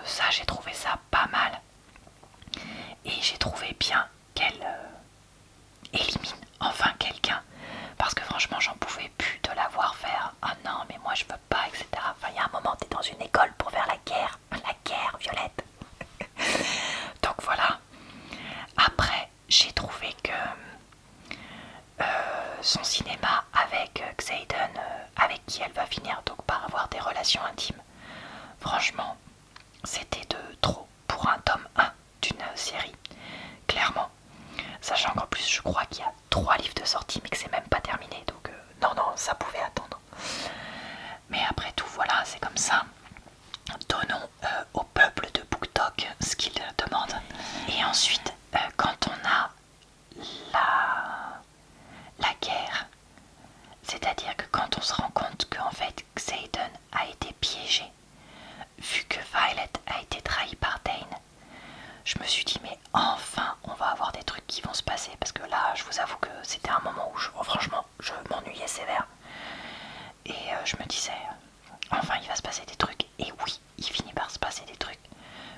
Ça, j'ai trouvé ça pas mal. Et j'ai trouvé bien qu'elle élimine enfin quelqu'un. Parce que franchement, j'en pouvais plus de la voir faire. Ah non, mais moi je veux pas, etc. Enfin, il y a un moment, t'es dans une école pour faire la guerre. La guerre, Violette. Donc voilà. Après, j'ai trouvé que son cinéma avec Xaden, avec qui elle va finir donc par avoir des relations intimes, franchement, c'était de trop pour un tome 1 d'une série, clairement. Sachant qu'en plus je crois qu'il y a 3 livres de sortie mais que c'est même pas terminé, donc non, ça pouvait attendre. Mais après tout, voilà, c'est comme ça. Donnons au peuple de BookTok ce qu'il demande. Et ensuite, quand on a la guerre, c'est-à-dire que quand on se rend compte qu'en fait Xaden a été piégé, vu que Violet a été trahie par Dane, je me suis dit mais enfin on va avoir des trucs qui vont se passer, parce que là je vous avoue que c'était un moment où franchement je m'ennuyais sévère. Et je me disais enfin il va se passer des trucs, et oui, il finit par se passer des trucs,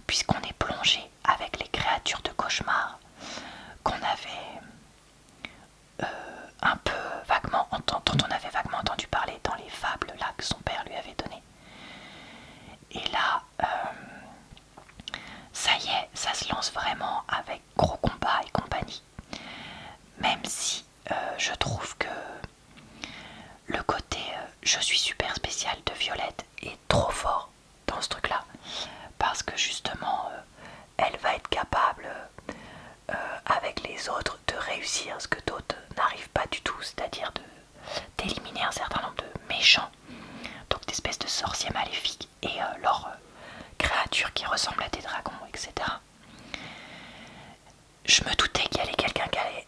puisqu'on est plongé avec les créatures de cauchemar qu'on avait un peu vaguement dont on avait vaguement entendu parler dans les fables là que son père lui avait donné. Et là, ça y est, ça se lance vraiment avec gros combats et compagnie. Même si je trouve que le côté je suis super spécial de Violette est trop fort dans ce truc là, parce que justement elle va être capable avec les autres de réussir ce que d'autres n'arrivent pas du tout, c'est-à-dire d'éliminer un certain nombre de méchants, donc d'espèces de sorciers maléfiques et leurs créatures qui ressemblent à des dragons, etc. Je me doutais qu'il y allait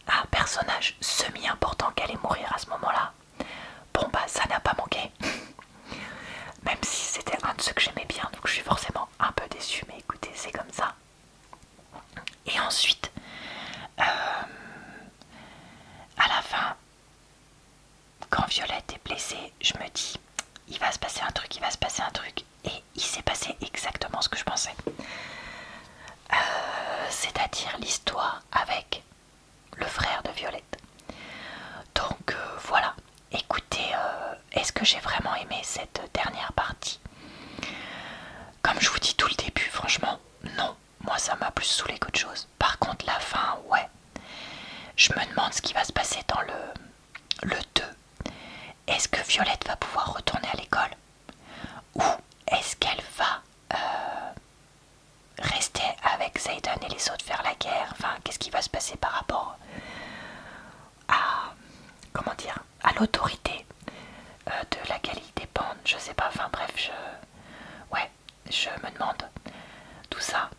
un personnage semi-important qui allait mourir à ce moment-là. Bon bah ça n'a pas manqué, même si c'était un de ceux que j'aimais bien, donc je suis forcément un peu déçue, mais écoutez, c'est comme ça. Et ensuite, à la fin, quand Violette est blessée, je me dis il va se passer un truc, et il s'est passé exactement ce que je pensais. C'est-à-dire l'histoire avec le frère de Violette. Donc voilà, écoutez, est-ce que j'ai vraiment aimé cette dernière partie? Comme je vous dis tout le début, franchement, non. Moi ça m'a plus saoulé qu'autre chose. Par contre la fin, ouais. Je me demande ce qui va se passer dans le 2. Est-ce que Violette va pouvoir retourner à l'école? Ou est-ce qu'elle va rester avec Xaden et les autres faire la guerre? Enfin, qu'est-ce qui va se passer par rapport à, comment dire, à l'autorité de laquelle ils dépendent? Je sais pas, enfin bref, je me demande tout ça.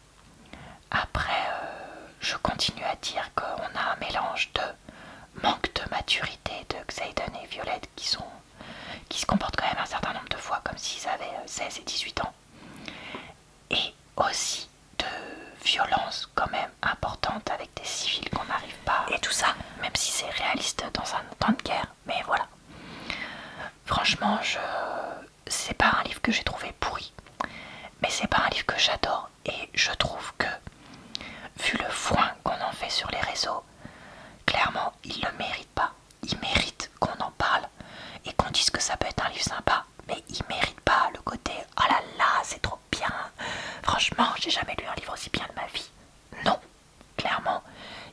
Après, je continue à dire qu'on a un mélange de manque de maturité de Xaden et Violette qui se comportent quand même un certain nombre de fois comme s'ils avaient 16 et 18 ans. Et aussi de violence quand même importante avec des civils qu'on n'arrive pas. Et tout ça, même si c'est réaliste dans un temps de guerre. Mais voilà. Franchement, c'est pas un livre que j'ai trouvé pourri. Mais c'est pas un livre que j'adore. Et je trouve que, vu le foin qu'on en fait sur les réseaux, clairement, il le mérite pas. Il mérite qu'on en parle et qu'on dise que ça peut être un livre sympa, mais il mérite pas le côté oh là là, c'est trop bien. Franchement, j'ai jamais lu un livre aussi bien de ma vie. Non, clairement,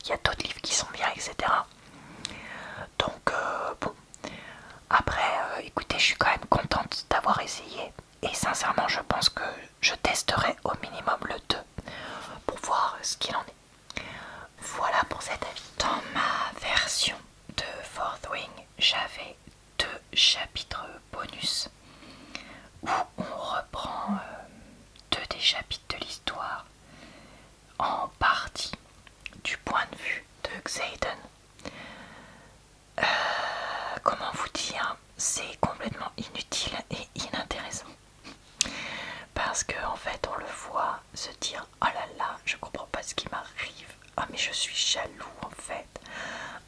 il y a d'autres livres qui sont bien, etc. Donc, bon. Après, écoutez, je suis quand même contente d'avoir essayé. Et sincèrement, je pense que je testerai au minimum le 2 pour voir ce qu'il en est. Voilà pour cet avis. Dans ma version de Fourth Wing, j'avais 2 chapitres bonus où on reprend 2 des chapitres de l'histoire en partie du point de vue de Xaden. Comment vous dire, c'est complètement inutile et inintéressant. Parce qu'en fait, on le voit se dire oh là là, je comprends pas ce qui m'arrive. Oh mais je suis jaloux en fait.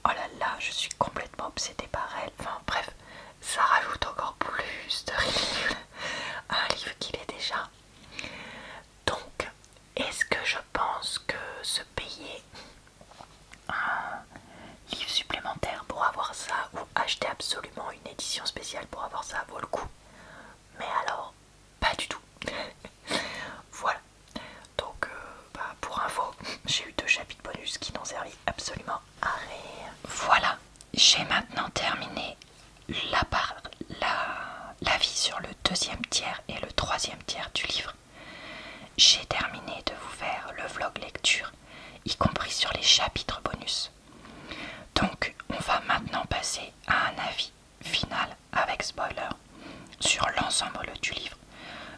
Oh là là, je suis complètement obsédée par elle. Enfin bref, ça rajoute encore plus de ridicule à un livre qu'il est déjà. Donc, est-ce que je pense que se payer un livre supplémentaire pour avoir ça, ou acheter absolument une édition spéciale pour avoir ça, vaut le coup? Mais alors, pas du tout. Voilà. Donc, pour info, j'ai eu 2 chapitres bonus qui n'ont servi absolument à rien. Voilà, j'ai maintenant terminé l'avis sur le 2e tiers et le 3e tiers du livre. j'ai terminé de vous faire le vlog lecture, y compris sur les chapitres bonus. Donc on va maintenant passer à un avis final avec spoiler sur l'ensemble du livre.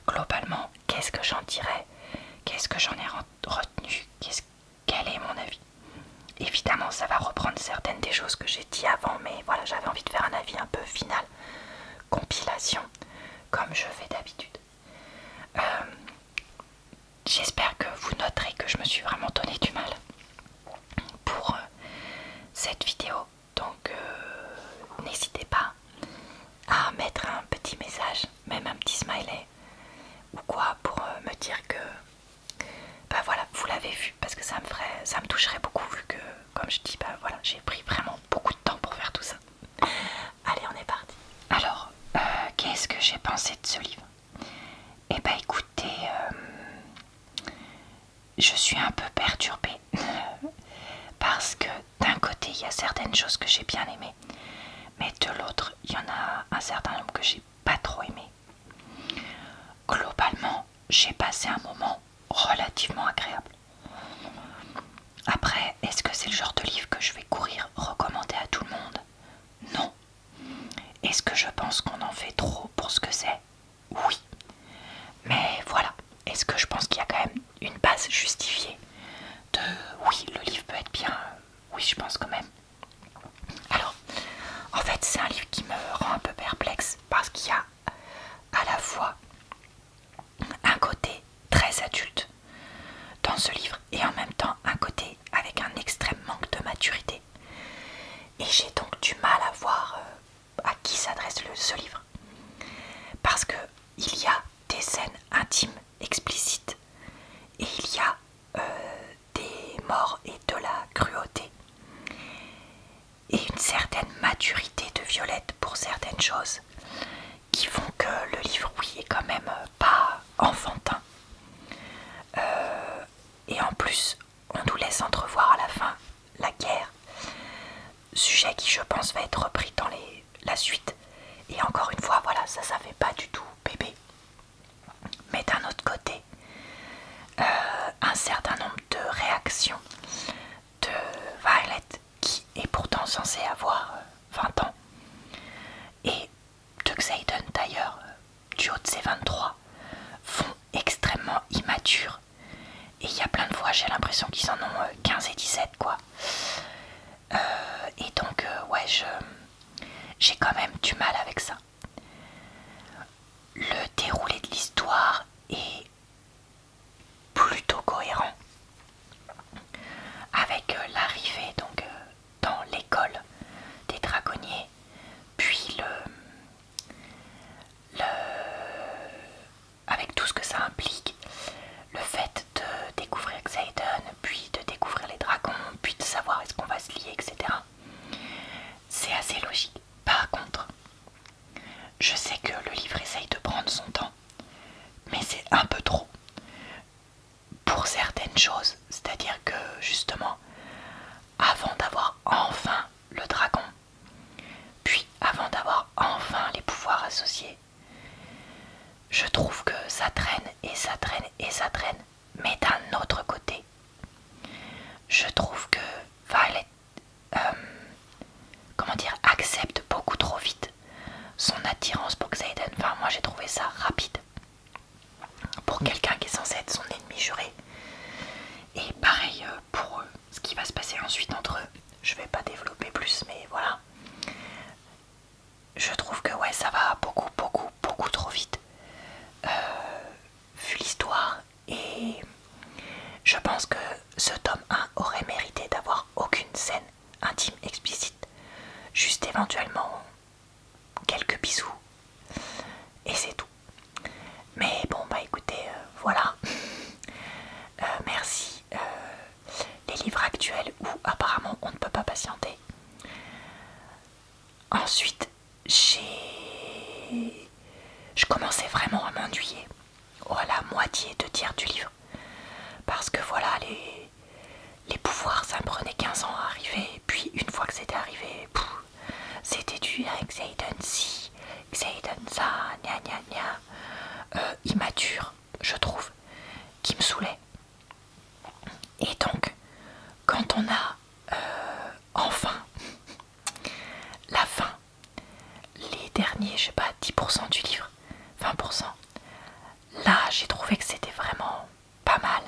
Globalement, qu'est-ce que j'en dirais? Qu'est-ce que j'en ai retenu? Quel est mon avis? Évidemment, ça va reprendre certaines des choses que j'ai dit avant, mais voilà, j'avais envie de faire un avis un peu final, compilation, comme je fais d'habitude. J'espère que vous noterez que je me suis vraiment donné du mal pour cette vidéo. Donc n'hésitez pas à mettre un petit message, même un petit smiley ou quoi pour me dire que bah voilà, vous l'avez vu, parce que ça me toucherait beaucoup vu que, comme je dis, bah voilà, j'ai pris vraiment beaucoup de temps pour faire tout ça. Allez, on est parti. Alors, qu'est-ce que j'ai pensé de ce livre? Eh ben écoutez, je suis un peu perturbée parce que d'un côté il y a certaines choses que j'ai bien aimées, mais de l'autre il y en a un certain nombre que j'ai pas trop aimé. Globalement, j'ai passé un moment relativement agréable. Après, est-ce que c'est le genre de livre que je vais courir recommander à tout le monde? Non. Est-ce que je pense qu'on en fait trop pour ce que c'est? Oui. Mais voilà, est-ce que je pense qu'il y a quand même une base justifiée de oui, le livre peut être bien? Oui, je pense quand même. Alors, en fait, c'est un livre qui me rend un peu perplexe parce qu'il y a à la fois un côté très adulte dans ce livre et en même temps un côté avec un extrême manque de maturité. Et j'ai donc du mal à voir à qui s'adresse ce livre. Parce que il y a des scènes intimes, explicites, et il y a des morts et de la cruauté. Et une certaine maturité de Violette pour certaines choses qui font que le livre, oui, est quand même pas enfantin. Et en plus, on nous laisse entrevoir à la fin la guerre, sujet qui, je pense, va être repris dans la suite. Et encore une fois, voilà, ça fait pas du tout bébé. Mais d'un autre côté, un certain nombre de réactions de Violet, qui est pourtant censée avoir 20 ans, et de Xaden d'ailleurs, du haut de ses 23, font extrêmement immatures. Et il y a plein de fois, j'ai l'impression qu'ils en ont 15 et 17, quoi. Et donc, ouais, j'ai quand même du mal avec ça. Le déroulé de l'histoire est plutôt cohérent. Avec l'arrivée donc dans l'école des dragonniers, puis avec tout ce que ça implique, le fait de découvrir Xaden, puis de découvrir les dragons, puis de savoir est-ce qu'on va se lier, etc. C'est assez logique. Par contre, je sais que le livre essaye de prendre son temps, mais c'est un peu trop pour certaines choses. C'est-à-dire que justement, avant d'avoir enfin le dragon, puis avant d'avoir enfin les pouvoirs associés, je trouve que ça traîne et ça traîne et ça traîne. Mais d'un autre côté, je trouve que Violet accepte beaucoup trop vite son attirance pour Xaden. Enfin, moi j'ai trouvé ça rapide pour quelqu'un qui est censé être son ennemi juré. Et pareil pour ce qui va se passer ensuite entre eux. Je vais pas développer plus, mais voilà. Je trouve que ouais, ça va beaucoup trop vite. Vu l'histoire, et je pense que ce tome 1 aurait mérité d'avoir aucune scène intime explicite, juste éventuellement quelques bisous et c'est tout. Mais bon, bah écoutez, voilà. Merci. Les livres actuels où apparemment on ne peut pas patienter. Ensuite, je commençais vraiment à m'ennuyer à la moitié de tiers du livre. Parce que voilà, les pouvoirs, ça me prenait 15 ans à arriver. Et puis une fois que c'était arrivé, c'était du Xaden ci, Xaden ça, gna gna gna. Immature, je trouve. qui me saoulaient. Et donc, quand on a enfin la fin, les derniers, je sais pas, 10% du livre, 20%, là j'ai trouvé que c'était vraiment pas mal.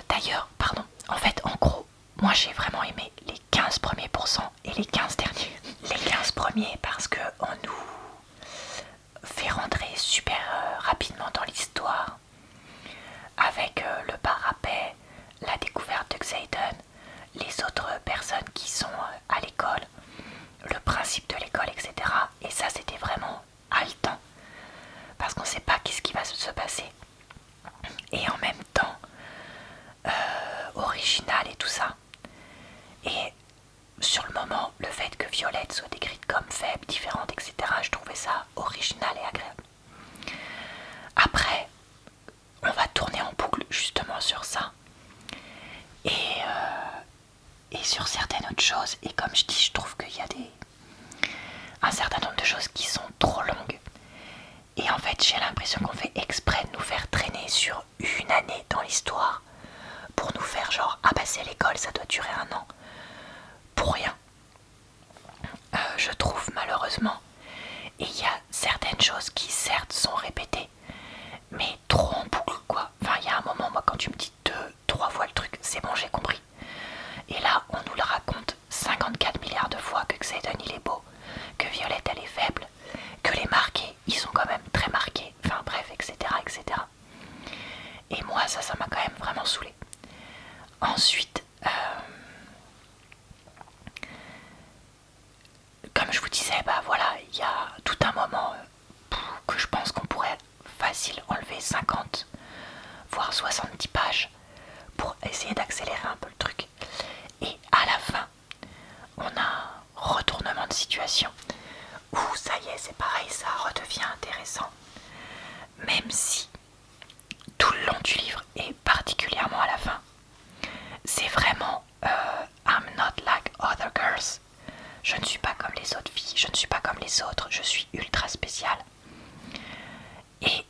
D'ailleurs, pardon, en fait, en gros, moi j'ai vraiment aimé les 15 premiers pourcents et les 15 derniers. Les 15 premiers parce qu'on nous fait rentrer super rapidement dans l'histoire avec le parapet, la découverte de Xaden, les autres personnes qui sont à l'école, le principe de l'école, etc. Et ça c'était vraiment haletant parce qu'on ne sait pas qu'est-ce qui va se passer. Et en même temps, original et tout ça. Et sur le moment, le fait que Violette soit décrite comme faible, différente, etc., je trouvais ça original et agréable. Après, on va tourner en boucle justement sur ça. Et sur certaines autres choses. Et comme je dis, je trouve qu'il y a un certain nombre de choses qui sont trop longues. Et en fait, j'ai l'impression qu'on fait exprès de nous faire traîner sur une année dans l'histoire pour nous faire genre, ah bah c'est l'école, ça doit durer 1 an. Pour rien. Je trouve malheureusement. Et il y a certaines choses qui certes sont répétées, mais trop en boucle quoi. Enfin il y a un moment, moi quand tu me dis 2-3 fois le truc, c'est bon j'ai compris. Et là on nous le raconte 54 milliards de fois que Xaden il est beau, que Violette elle est faible, que les marqués ils sont quand même très marqués, enfin bref, etc. etc. Et moi ça m'a quand même vraiment saoulé. Ensuite, comme je vous disais, bah voilà, il y a tout un moment que je pense qu'on pourrait facile enlever 50 voire 70 pages pour essayer d'accélérer un peu le truc. Et à la fin, on a un retournement de situation où ça y est, c'est pareil, ça redevient intéressant. Même si tout le long du livre et particulièrement à la fin, c'est vraiment I'm not like other girls. Je ne suis pas comme les autres filles, je ne suis pas comme les autres, je suis ultra spéciale. Et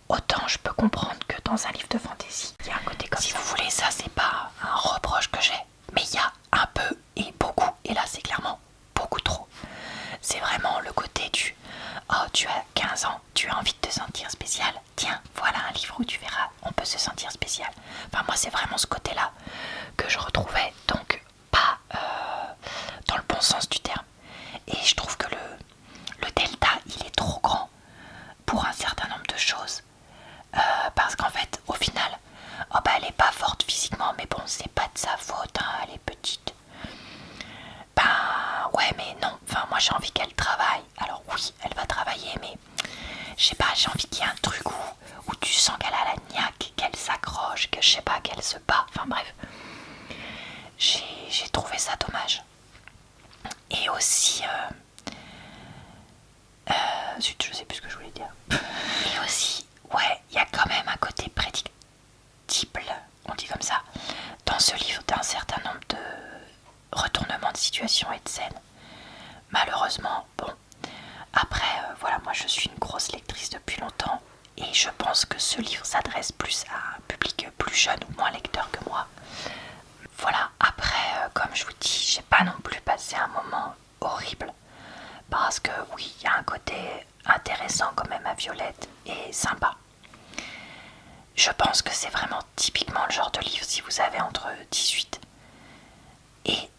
autant je peux comprendre que dans un livre de fantasy, il y a un côté comme ça. Si vous voulez, ça c'est pas un reproche que j'ai, mais il y a un peu et beaucoup, et là c'est clairement beaucoup trop. C'est vraiment le côté du oh tu as 15 ans, tu as envie de te sentir spécial, tiens voilà un livre où tu verras, on peut se sentir spécial. Enfin moi c'est vraiment ce côté là que je retrouvais, donc pas dans le bon sens du terme. Et je trouve que le delta il est trop grand pour un certain nombre de choses. Parce qu'en fait au final oh bah elle est pas forte physiquement, mais bon c'est pas de sa faute, hein, elle est petite. Ben ouais mais non, enfin moi j'ai envie qu'elle travaille. Alors oui elle va travailler, mais je sais pas, j'ai envie qu'il y ait un truc où tu sens qu'elle a la niaque, qu'elle s'accroche, que je sais pas, qu'elle se bat, enfin bref. J'ai trouvé ça dommage. Et aussi zut, je sais plus ce que je voulais dire. Et aussi, ouais, il y a quand même un côté prédictible, on dit comme ça, dans ce livre d'un certain nombre de retournements de situation et de scènes. Malheureusement, bon, après, voilà, moi je suis une grosse lectrice depuis longtemps et je pense que ce livre s'adresse plus à un public plus jeune ou moins lecteur que moi. Voilà, après, comme je vous dis, j'ai pas non plus passé un moment horrible parce que oui, il y a un côté intéressant quand même à Violette et sympa. Je pense que c'est vraiment typiquement le genre de livre, si vous avez entre 18 et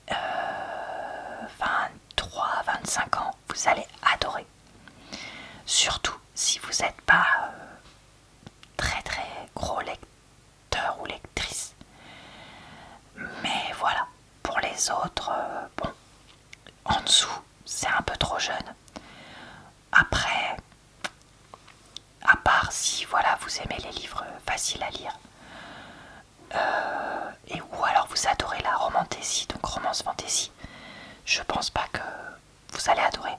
23-25 ans, vous allez adorer. Surtout si vous n'êtes pas très très gros lecteur ou lectrice. Mais voilà, pour les autres, bon, en dessous, c'est un peu trop jeune. Après, à part si voilà vous aimez les livres faciles à lire, et ou alors vous adorez la romantasy, donc romance fantasy, je pense pas que vous allez adorer.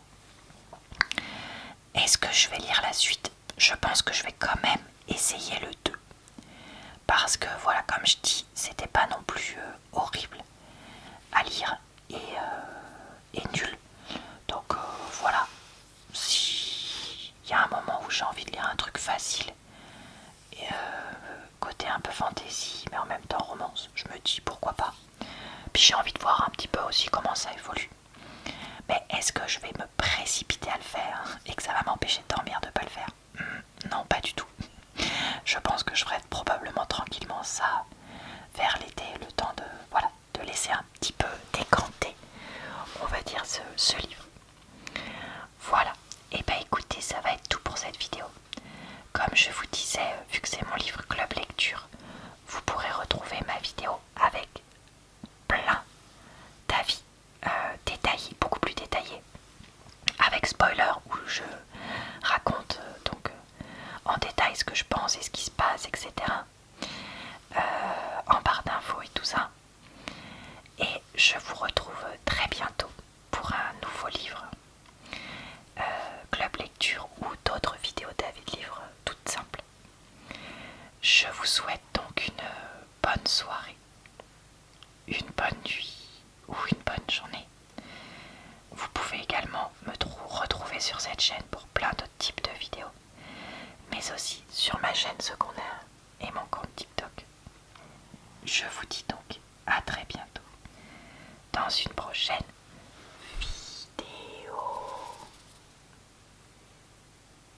Est-ce que je vais lire la suite? Je pense que je vais quand même essayer le 2. Parce que voilà, comme je dis, c'était pas non plus horrible à lire et nul. Donc voilà, si il y a un moment où j'ai envie de lire un truc facile, côté un peu fantasy, mais en même temps romance. Je me dis pourquoi pas. Puis j'ai envie de voir un petit peu aussi comment ça évolue. Mais est-ce que je vais me précipiter à le faire et que ça va m'empêcher de dormir de ne pas le faire? Non, pas du tout. Je pense que je ferai probablement tranquillement ça vers l'été, le temps de, voilà, de laisser un petit peu décanter, on va dire, ce livre. Voilà. Et bah écoutez, ça va être tout pour cette vidéo. Comme je vous disais, vu que c'est mon livre club lecture, vous pourrez retrouver ma vidéo avec plein d'avis détaillés, beaucoup plus détaillés, avec spoiler où je raconte en détail ce que je pense et ce qui se passe, etc. En barre d'infos et tout ça. Et je vous retrouve très bientôt pour un nouveau livre club lecture ou d'autres vidéos d'avis de livres toutes simples. Je vous souhaite donc une bonne soirée, une bonne nuit ou une bonne journée. Vous pouvez également me retrouver sur cette chaîne pour plein d'autres types de vidéos, mais aussi sur ma chaîne secondaire et mon compte TikTok. Je vous dis donc à très bientôt dans une prochaine